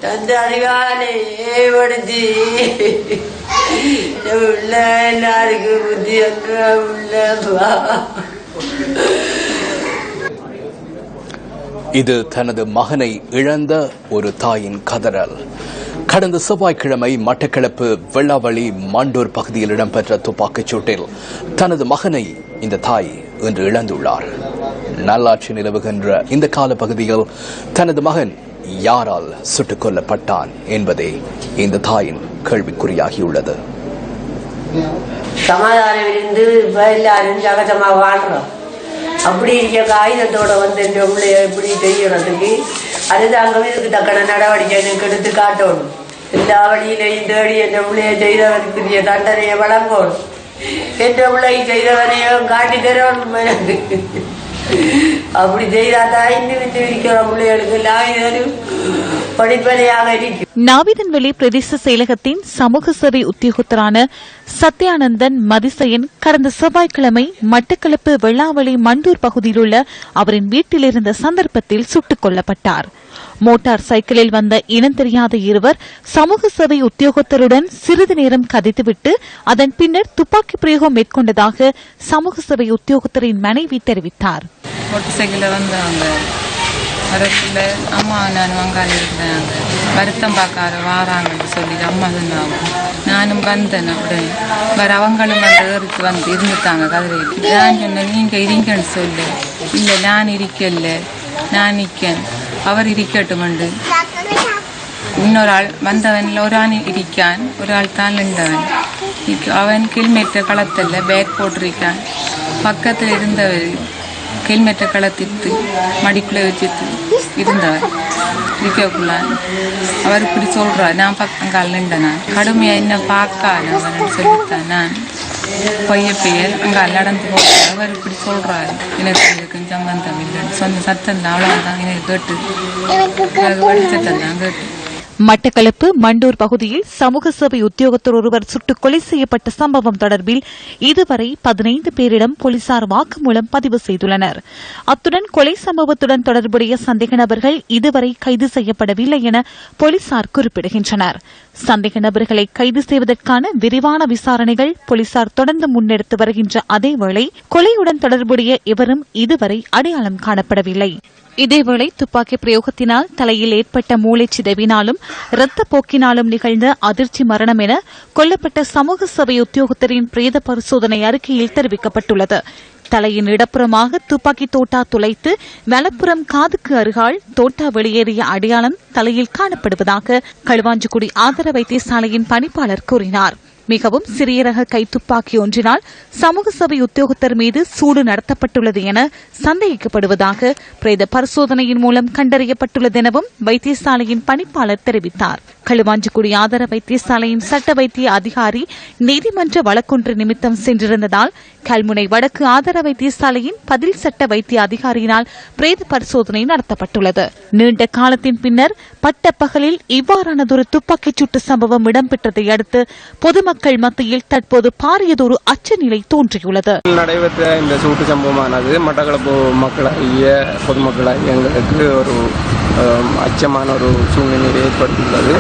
தந்த அதிகாலை ஏவடுத்தி உள்ள எல்லாருக்கும் புத்தி உள்ளவா. இது தனது மகனை இழந்த ஒரு தாயின் கதறல். கடந்த செவ்வாய்க்கிழமை மட்டக்களப்பு வெள்ளாவளி மாண்டூர் பகுதியில் இடம்பெற்ற துப்பாக்கிச் சூட்டில் தனது மகனை இந்த தாய் இன்று இழந்துள்ளார். நல்லாட்சி நிலவுகின்ற இந்த கால பகுதியில் தனது மகன் யாரால் சுட்டுக் கொல்லப்பட்டான் என்பதே இந்த தாயின் கேள்விக்குறியாகியுள்ளது. சமாதானம் இருந்து எல்லாரும் ஜகஜமாக வாழ்றோம். அப்படி இருக்க ஆயுதத்தோட வந்து என் பிள்ளைய இப்படி செய்யறதுக்கு அதுதாங்க இதுக்கு தக்கன நடவடிக்கை எடுத்து காட்டணும். எல்லா வழியிலையும் தேடி என் பிள்ளைய செய்தவனுக்குரிய தண்டனையை வழங்கணும். என் பிள்ளை செய்தவனையும் காட்டி தரணும் எனக்கு. அப்படி செய்தாதான் இன்னும் இருக்கிற பிள்ளைகளுக்கு எல்லாம் படிப்படியாக இருக்கும். நாவிதன்வெளி பிரதேச செயலகத்தின் சமூக சேவை உத்தியோகத்தரான சத்யானந்தன் மதிசயன் கடந்த செவ்வாய்க்கிழமை மட்டக்களப்பு வெள்ளாவளி மண்டூர் பகுதியில் உள்ள அவரின் வீட்டில் இருந்த சந்தர்ப்பத்தில் சுட்டுக் கொல்லப்பட்டார். மோட்டார் சைக்கிளில் வந்த இனம் தெரியாத இருவர் சமூக சேவை உத்தியோகத்தருடன் சிறிது நேரம் கதைத்துவிட்டு அதன் பின்னர் துப்பாக்கி பிரயோகம் மேற்கொண்டதாக சமூக சேவை உத்தியோகத்தரின் மனைவி தெரிவித்தார். மோட்டார் சைக்கிளில் வந்தாங்க. அரசில் அம்மா நான் வங்காளி இருக்கிறேன், வருத்தம் பார்க்காத வாராங்கன்னு சொல்லி அம்மா சொன்னாங்க. நானும் வந்தேன். உடனே வேறு அவங்களும் வந்து வந்து இருந்துட்டாங்க கதிரையில். நான் சொன்னேன் நீங்கள் இருங்கன்னு சொல்லு. இல்லை நான் இருக்கல, நான் நிற்கேன், அவர் இருக்கட்டும்ண்டு. இன்னொரு ஆள் வந்தவன் ஒரு ஆள் இருக்கான், ஒரு ஆள் தான் நின்றவன். அவன் ஹெல்மெட்டை களத்தில் பேக் போட்டிருக்கான். பக்கத்தில் இருந்தவர் ஹெல்மெட்டை களத்திட்டு மடிக்குள்ளே வச்சுட்டு இருந்தவர் இருக்கக்குள்ள அவர் இப்படி சொல்கிறார். நான் அங்கால் நின்றேன். கடுமையாக என்ன பார்க்கான் அவன் சொல்லித்தான். நான் பையன் அங்கால் நடந்து போகிறேன். அவர் இப்படி சொல்கிறார். எனக்கு இதுக்கு சம்பந்தம் இல்லைன்னு சொன்ன சத்தம் தான். அவ்வளோதான் எனக்கு கேட்டு வடிச்சத்தம் தான் கேட்டு. மட்டக்களப்பு மண்டூர் பகுதியில் சமூக சேவை உத்தியோகத்தர் ஒருவர் சுட்டுக் கொலை செய்யப்பட்ட சம்பவம் தொடர்பில் இதுவரை 15 பேரிடம் போலீசார் வாக்குமூலம் பதிவு செய்துள்ளனர். அத்துடன் கொலை சம்பவத்துடன் தொடர்புடைய சந்தேக நபர்கள் இதுவரை கைது செய்யப்படவில்லை என போலீசார் குறிப்பிடுகின்றனர். சந்தேக நபர்களை கைது செய்வதற்கான விரிவான விசாரணைகள் போலீசார் தொடர்ந்து முன்னெடுத்து வருகின்ற அதேவேளை கொலையுடன் தொடர்புடைய எவரும் இதுவரை அடையாளம் காணப்படவில்லை. இதேவேளை துப்பாக்கி பிரயோகத்தினால் தலையில் ஏற்பட்ட மூளைச்சிதைவினாலும் இரத்தப்போக்கினாலும் நிகழ்ந்த அதிர்ச்சி மரணம் என கொல்லப்பட்ட சமூக சேவை உத்தியோகத்தரின் பிரேத பரிசோதனை அறிக்கையில் தெரிவிக்கப்பட்டுள்ளது. தலையின் இடப்புறமாக துப்பாக்கி தோட்டா துளைத்து வலப்புறம் காதுக்கு அருகால் தோட்டா வெளியேறிய அடையாளம் தலையில் காணப்படுவதாக களுவாஞ்சிக்குடி ஆதார வைத்தியசாலையின் பணிப்பாளர் கூறினார். மிகவும் சிறிய ரக கைத்துப்பாக்கி ஒன்றினால் சமூக சேவை உத்தியோகத்தர் மீது சூடு நடத்தப்பட்டுள்ளது என சந்தேகிக்கப்படுவதாக பிரேத பரிசோதனையின் மூலம் கண்டறியப்பட்டுள்ளது எனவும் வைத்தியசாலையின் பணிப்பாளர் தெரிவித்தார். களுவாஞ்சிக்குடி ஆதார வைத்தியசாலையின் சட்ட வைத்திய அதிகாரி நீதிமன்ற வழக்கொன்று நிமித்தம் சென்றிருந்ததால் கல்முனை வடக்கு ஆதார வைத்தியசாலையின் பதில் சட்ட வைத்திய அதிகாரியினால் பிரேத பரிசோதனை நடத்தப்பட்டுள்ளது. நீண்ட காலத்தின் பின்னர் பட்டப்பகலில் இவ்வாறானதொரு துப்பாக்கிச் சூட்டு சம்பவம் இடம்பெற்றதை அடுத்து பொதுமக்கள் மத்தியில் தற்போது பாரியதொரு அச்சநிலை தோன்றியுள்ளது. நடைபெற்ற இந்த சூட்டு சம்பவமானது மட்டக்களப்பு மக்களாகிய பொதுமக்களாகிய எங்களுக்கு ஒரு அச்சமான ஒரு சூழ்நிலையை ஏற்படுத்தியுள்ளது.